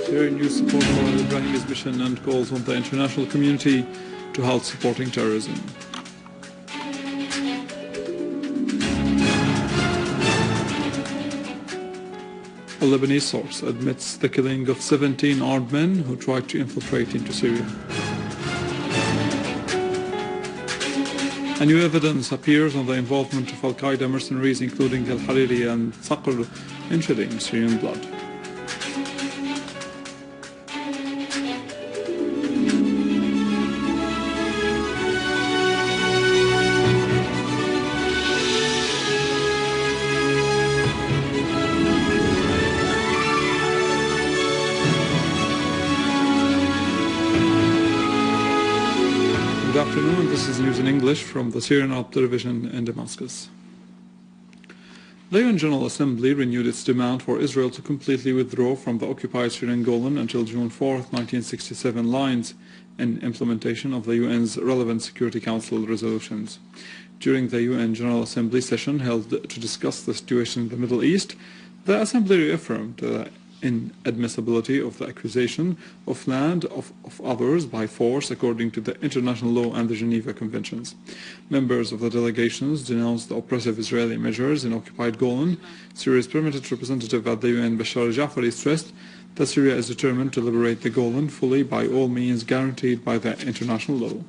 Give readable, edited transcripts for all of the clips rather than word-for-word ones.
Syrian news support for Ibrahim's mission and calls on the international community to halt supporting terrorism. A Lebanese source admits the killing of 17 armed men who tried to infiltrate into Syria. A new evidence appears on the involvement of al-Qaeda mercenaries including al-Hariri and Saqr in shedding Syrian blood. Good afternoon, this is news in English from the Syrian Arab television in Damascus. The UN General Assembly renewed its demand for Israel to completely withdraw from the occupied Syrian Golan until June 4, 1967 lines in implementation of the UN's relevant Security Council resolutions. During the UN General Assembly session held to discuss the situation in the Middle East, the Assembly reaffirmed the inadmissibility of the accusation of land of others by force according to the international law and the Geneva Conventions. Members of the delegations denounced the oppressive Israeli measures in occupied Golan. Syria's permanent representative at the UN, Bashar Al Jafaari, stressed that Syria is determined to liberate the Golan fully by all means guaranteed by the international law.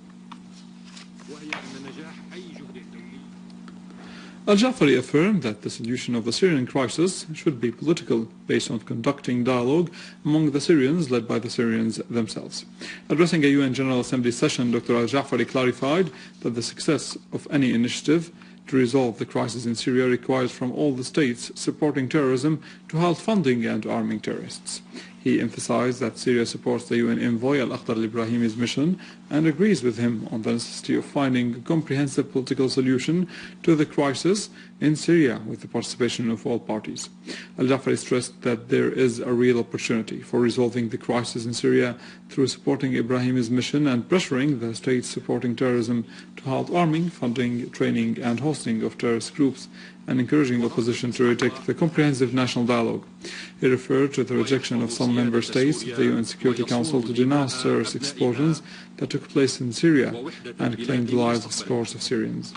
Al-Jafaari affirmed that the solution of the Syrian crisis should be political, based on conducting dialogue among the Syrians led by the Syrians themselves. Addressing a UN General Assembly session, Dr. Al-Jafaari clarified that the success of any initiative to resolve the crisis in Syria requires from all the states supporting terrorism to halt funding and arming terrorists. He emphasized that Syria supports the UN envoy al-Akhdar al-Ibrahimi's mission and agrees with him on the necessity of finding a comprehensive political solution to the crisis in Syria with the participation of all parties. Al-Jafaari stressed that there is a real opportunity for resolving the crisis in Syria through supporting Ibrahimi's mission and pressuring the states supporting terrorism to halt arming, funding, training and hosting of terrorist groups and encouraging opposition to reject the comprehensive national dialogue. He referred to the rejection of some member states of the UN Security Council to denounce terrorist explosions that took place in Syria and claimed the lives of scores of Syrians.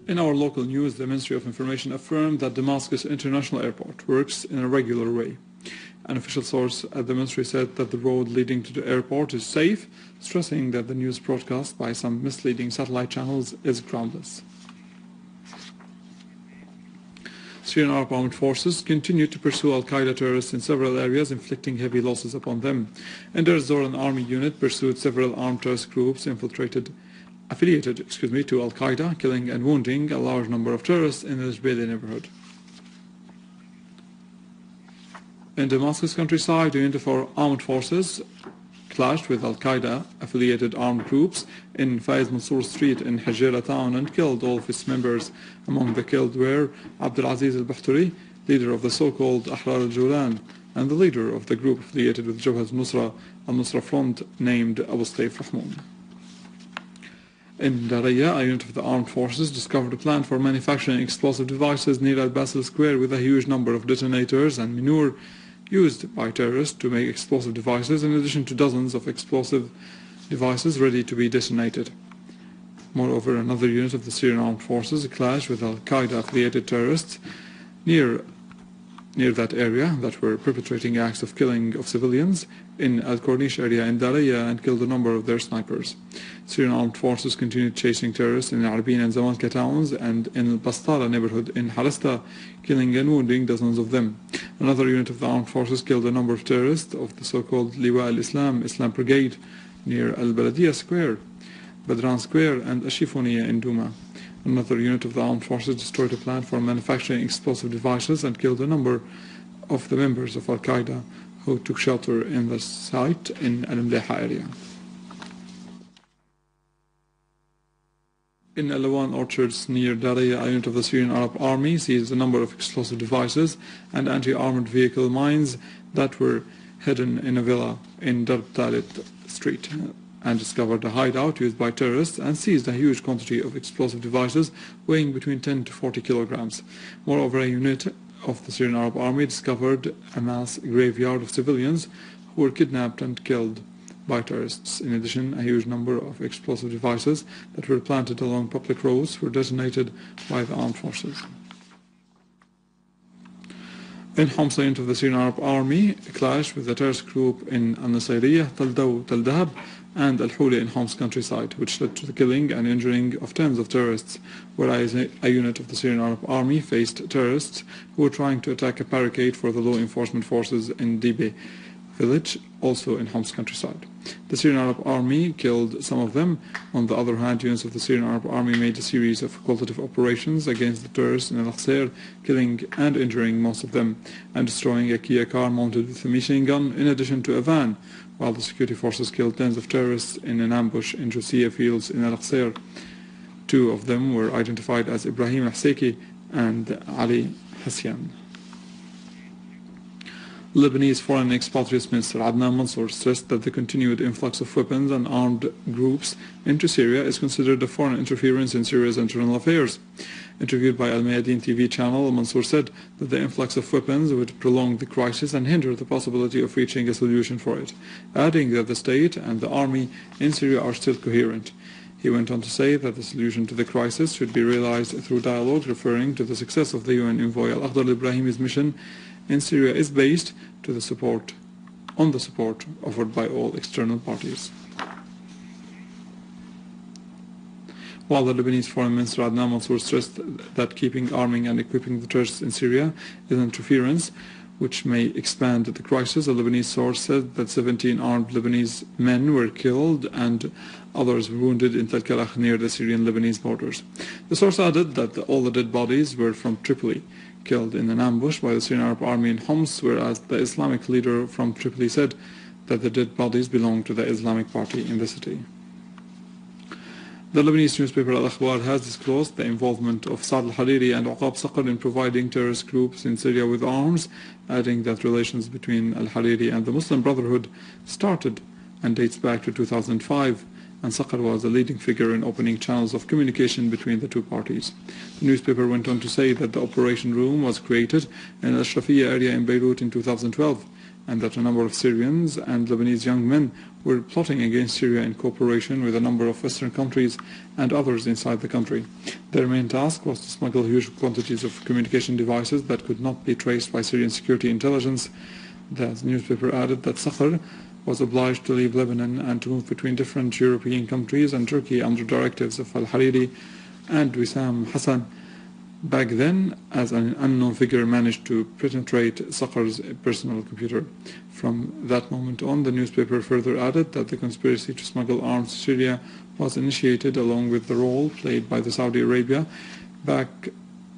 In our local news, the Ministry of Information affirmed that Damascus International Airport works in a regular way. An official source at the ministry said that the road leading to the airport is safe, stressing that the news broadcast by some misleading satellite channels is groundless. Syrian Arab armed forces continue to pursue al-Qaeda terrorists in several areas, inflicting heavy losses upon them. In Deir ez-Zor, an army unit pursued several armed terrorist groups affiliated to al-Qaeda, killing and wounding a large number of terrorists in the Jbeili neighborhood. In Damascus countryside, a unit of our armed forces clashed with al-Qaeda affiliated armed groups in Faiz Mansour Street in Hajira town and killed all of its members. Among the killed were Abdulaziz al-Bahturi, leader of the so-called Ahrar al-Julan, and the leader of the group affiliated with Jabhat al-Nusra Front named Abu Saif Rahman. In Daraa, a unit of the armed forces discovered a plant for manufacturing explosive devices near al-Basil Square with a huge number of detonators and manure used by terrorists to make explosive devices, in addition to dozens of explosive devices ready to be detonated. Moreover, another unit of the Syrian armed forces clashed with al-Qaeda affiliated terrorists near that area that were perpetrating acts of killing of civilians in Al-Corniche area in Daraa and killed a number of their snipers. Syrian armed forces continued chasing terrorists in Arbin and Zamalka towns and in Bastara neighborhood in Harista, killing and wounding dozens of them. Another unit of the armed forces killed a number of terrorists of the so-called Liwa al-Islam Islam Brigade near Al-Baladiya Square, Badran Square and Ashifoniya in Douma. Another unit of the armed forces destroyed a plant for manufacturing explosive devices and killed a number of the members of al-Qaeda who took shelter in the site in Al-Mleha area. In Alawan orchards near Daraa, a unit of the Syrian Arab Army seized a number of explosive devices and anti-armored vehicle mines that were hidden in a villa in Darb Talit Street. and discovered a hideout used by terrorists and seized a huge quantity of explosive devices weighing between 10 to 40 kilograms. Moreover, a unit of the Syrian Arab Army discovered a mass graveyard of civilians who were kidnapped and killed by terrorists. In addition, a huge number of explosive devices that were planted along public roads were detonated by the armed forces. In Homs, a unit of the Syrian Arab Army clashed with the terrorist group in al-Nasiriyah, Tal Dahab, and Al-Huli in Homs countryside, which led to the killing and injuring of tens of terrorists, whereas a unit of the Syrian Arab Army faced terrorists who were trying to attack a barricade for the law enforcement forces in Dibe village, also in Homs countryside. The Syrian Arab Army killed some of them. On the other hand, units of the Syrian Arab Army made a series of qualitative operations against the terrorists in Al-Qasir, killing and injuring most of them, and destroying a Kia car mounted with a machine gun, in addition to a van, while the security forces killed tens of terrorists in an ambush in Jusiya fields in Al-Qasir. Two of them were identified as Ibrahim al-Haseki and Ali Hasyan. Lebanese Foreign Expatriates Minister Adnan Mansour stressed that the continued influx of weapons and armed groups into Syria is considered a foreign interference in Syria's internal affairs. Interviewed by al-Mayadeen TV channel, Mansour said that the influx of weapons would prolong the crisis and hinder the possibility of reaching a solution for it, adding that the state and the army in Syria are still coherent. He went on to say that the solution to the crisis should be realized through dialogue, referring to the success of the UN envoy al-Akhdar al-Ibrahimi's mission in Syria is based on the support offered by all external parties. While the Lebanese Foreign Minister Adnan Mansour stressed that keeping arming and equipping the terrorists in Syria is interference which may expand the crisis, a Lebanese source said that 17 armed Lebanese men were killed and others wounded in Tal Kalakh near the Syrian-Lebanese borders. The source added that all the dead bodies were from Tripoli, killed in an ambush by the Syrian Arab Army in Homs, whereas the Islamic leader from Tripoli said that the dead bodies belonged to the Islamic Party in the city. The Lebanese newspaper Al-Akhbar has disclosed the involvement of Saad Hariri and Uqab Saqr in providing terrorist groups in Syria with arms, adding that relations between Al-Hariri and the Muslim Brotherhood started and dates back to 2005, and Saqr was a leading figure in opening channels of communication between the two parties. The newspaper went on to say that the operation room was created in the Ashrafiyya area in Beirut in 2012, and that a number of Syrians and Lebanese young men were plotting against Syria in cooperation with a number of Western countries and others inside the country. Their main task was to smuggle huge quantities of communication devices that could not be traced by Syrian security intelligence. The newspaper added that Saqr was obliged to leave Lebanon and to move between different European countries and Turkey under directives of Al-Hariri and Wissam Hassan. Back then, as an unknown figure managed to penetrate Saqr's personal computer. From that moment on, the newspaper further added that the conspiracy to smuggle arms to Syria was initiated along with the role played by the Saudi Arabia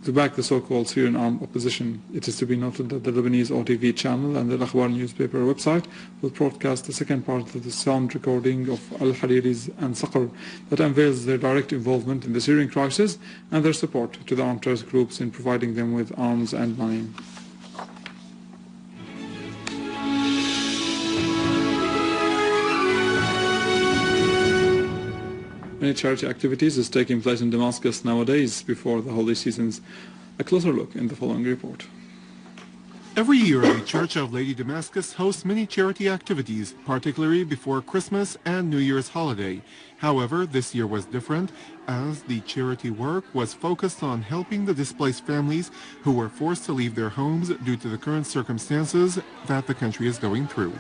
to back the so-called Syrian armed opposition. It is to be noted that the Lebanese OTV channel and the Al-Akhbar newspaper website will broadcast the second part of the sound recording of Al-Hariri's and Saqr that unveils their direct involvement in the Syrian crisis and their support to the armed terrorist groups in providing them with arms and money. Many charity activities is taking place in Damascus nowadays before the holy seasons. A closer look in the following report. Every year, the Church of Lady Damascus hosts many charity activities, particularly before Christmas and New Year's holiday. However, this year was different, as the charity work was focused on helping the displaced families who were forced to leave their homes due to the current circumstances that the country is going through.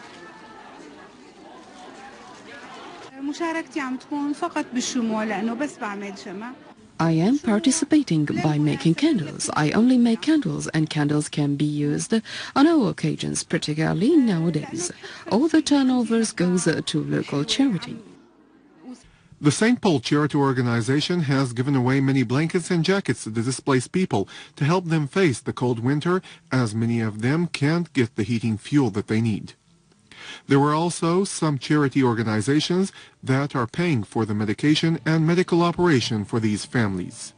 I am participating by making candles. I only make candles, and candles can be used on all occasions, particularly nowadays. All the turnovers goes to local charity. The St. Paul Charity Organization has given away many blankets and jackets to the displaced people to help them face the cold winter, as many of them can't get the heating fuel that they need. There were also some charity organizations that are paying for the medication and medical operation for these families.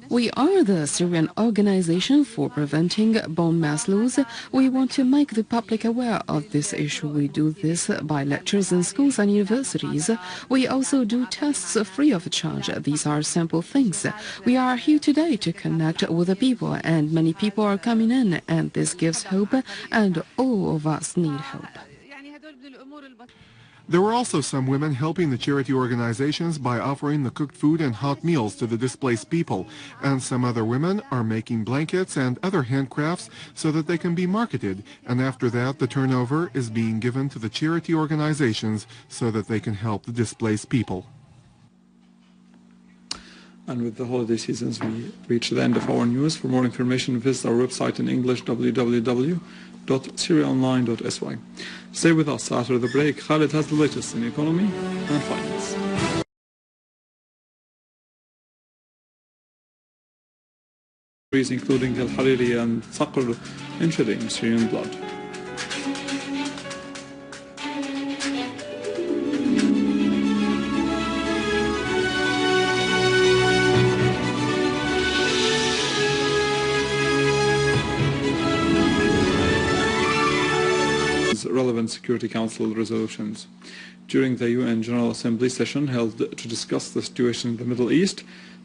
We are the Syrian Organization for Preventing Bone Mass Loss. We want to make the public aware of this issue. We do this by lectures in schools and universities. We also do tests free of charge. These are simple things. We are here today to connect with the people, and many people are coming in, and this gives hope, and all of us need hope. There were also some women helping the charity organizations by offering the cooked food and hot meals to the displaced people, and some other women are making blankets and other handcrafts so that they can be marketed, and after that the turnover is being given to the charity organizations so that they can help the displaced people. And with the holiday seasons, we reach the end of our news. For more information, visit our website in English, www.syriaonline.sy. Stay with us after the break. Khalid has the latest in economy and finance. Including al-Hariri and Saqr in shedding Syrian blood. Relevant Security Council resolutions. During the UN General Assembly session held to discuss the situation in the Middle East,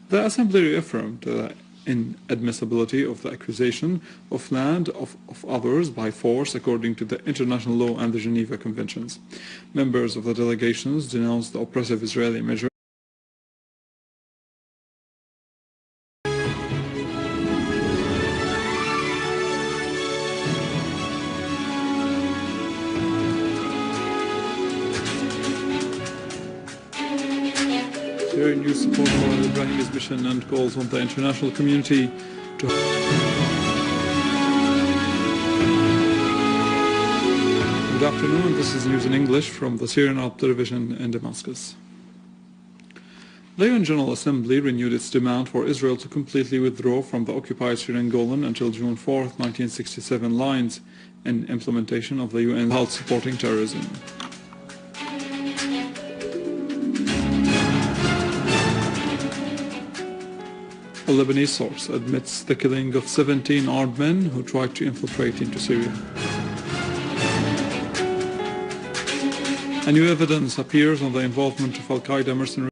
the Assembly reaffirmed the inadmissibility of the accusation of land of others by force according to the international law and the Geneva Conventions. Members of the delegations denounced the oppressive Israeli measure. Syrian news support for Ibrahim's mission and calls on the international community to... Good afternoon, this is news in English from the Syrian Arab Television in Damascus. The UN General Assembly renewed its demand for Israel to completely withdraw from the occupied Syrian Golan until June 4, 1967 lines in implementation of the UN health supporting terrorism. A Lebanese source admits the killing of 17 armed men who tried to infiltrate into Syria. A new evidence appears on the involvement of al-Qaeda mercenaries